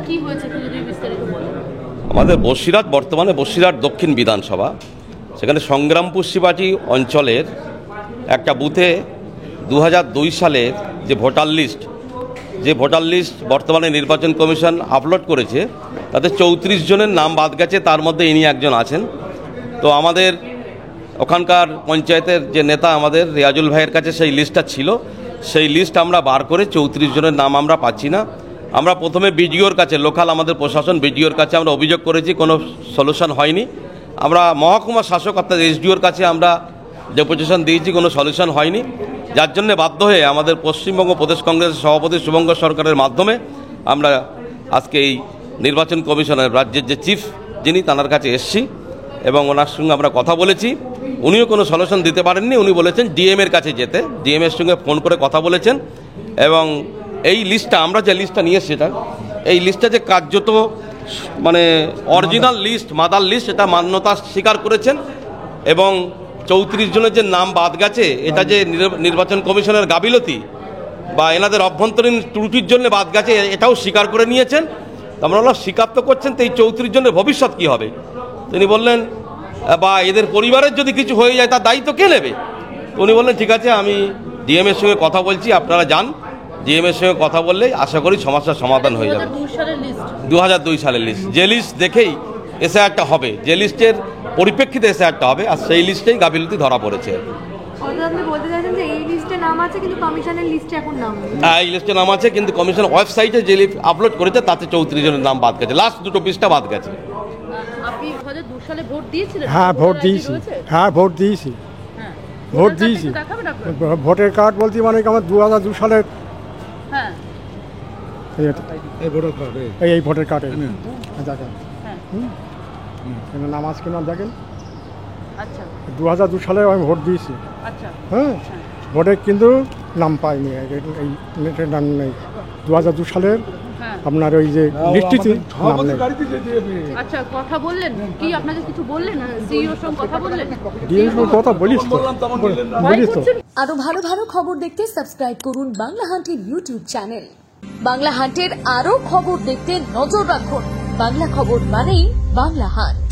কি হয়েছে যদি বিস্তারিত বলেন। আমাদের বসিরহাট, বর্তমানে বসিরহাট দক্ষিণ বিধানসভা, সেখানে সংগ্রামপুর শিবাজি অঞ্চলের একটা বুথে 2002 সালের যে ভোটার লিস্ট বর্তমানে নির্বাচন কমিশন আপলোড করেছে, তাতে 34 জনের নাম বাদ গেছে, তার মধ্যে ইনি একজন আছেন। তো আমাদের ওখানকার পঞ্চায়েতের যে নেতা আমাদের রিয়াজুল ভাইয়ের কাছে সেই লিস্টটা ছিল, সেই লিস্ট আমরা বার করে 34 জনের নাম আমরা পাচ্ছি না। আমরা প্রথমে বিডিওর কাছে, লোকাল আমাদের প্রশাসন বিডিওর কাছে আমরা অভিযোগ করেছি, কোনো সলিউশন হয়নি। আমরা মহকুমা শাসক অর্থাৎ এসডিওর কাছে আমরা ডেপুটেশন দিয়েছি, কোনো সলিউশন হয়নি, যার জন্য বাধ্য হয়ে আমাদের পশ্চিমবঙ্গ প্রদেশ কংগ্রেসের সভাপতি শুভঙ্কর সরকারের মাধ্যমে আমরা আজকে এই নির্বাচন কমিশনের রাজ্যের যে চিফ যিনি, তাঁর কাছে এসছি এবং ওনার সঙ্গে আমরা কথা বলেছি। উনিও কোনো সলিউশন দিতে পারেননি। উনি বলেছেন ডিএমের কাছে যেতে, ডিএমের সঙ্গে ফোন করে কথা বলেছেন এবং এই লিস্টটা, আমরা যে লিস্টটা নিয়ে সেটা, এই লিস্টটা যে কার্যত মানে অরিজিনাল লিস্ট, মাদার লিস্ট, এটা মান্যতা স্বীকার করেছেন এবং 34 জনের যে নাম বাদ গেছে, এটা যে নির্বাচন কমিশনের গাফিলতি বা এনাদের অভ্যন্তরীণ ত্রুটির জন্য বাদ গেছে, এটাও স্বীকার করে নিয়েছেন। আমরা বললাম স্বীকার তো করছেন, তো এই 34 জনের ভবিষ্যৎ কী হবে? তিনি বললেন বা এদের পরিবারের যদি কিছু হয়ে যায় তার দায়িত্ব কে নেবে? উনি বললেন ঠিক আছে, আমি ডিএমের সঙ্গে কথা বলছি, আপনারা যান। ডিএমের সঙ্গে কথা বললেই আশা করি সমস্যার সমাধান হয়ে যাবে। 2002 সালের লিস্ট, যে লিস্ট দেখেই এসআইআরটা হবে, যে লিস্টের পরিপ্রেক্ষিতে এসআইআরটা হবে, আর সেই লিস্টেই গাফিলতি ধরা পড়েছে। হ্যাঁ, এই লিস্টে নাম আছে, কিন্তু কমিশন ওয়েবসাইটে যে লিস্ট আপলোড করেছে তাতে 34 জনের নাম বাদ গেছে, লাস্ট দুটো পৃষ্ঠা বাদ গেছে। আপনি 2002 সালে ভোট দিয়েছিলেন? হ্যাঁ, ভোট দিয়েছি। ভোটের কার্ড বলতে মানে আমার 2002 সালের এই ভোটার কার্ডে দেখেন, নাম আছে কিনা দেখেন। 2002 সালে আমি ভোট দিয়েছি। হ্যাঁ, ভোটে কিন্তু নাম পাইনি, এই নাম নেই 2002 সালের আপনার ওই যে লিস্টিতে নাম নেই। আচ্ছা, কথা বললেন কি? আপনাকে কিছু বললেন? সিইওর সঙ্গে কথা বললেন? ডিএমের কথা বলিস তো। আরো ভালো ভালো খবর দেখতে সাবস্ক্রাইব করুন বাংলা হান্টের ইউটিউব চ্যানেল। বাংলা হান্টের আরো খবর দেখতে নজর রাখুন। বাংলা খবর মানেই বাংলা হান্ট।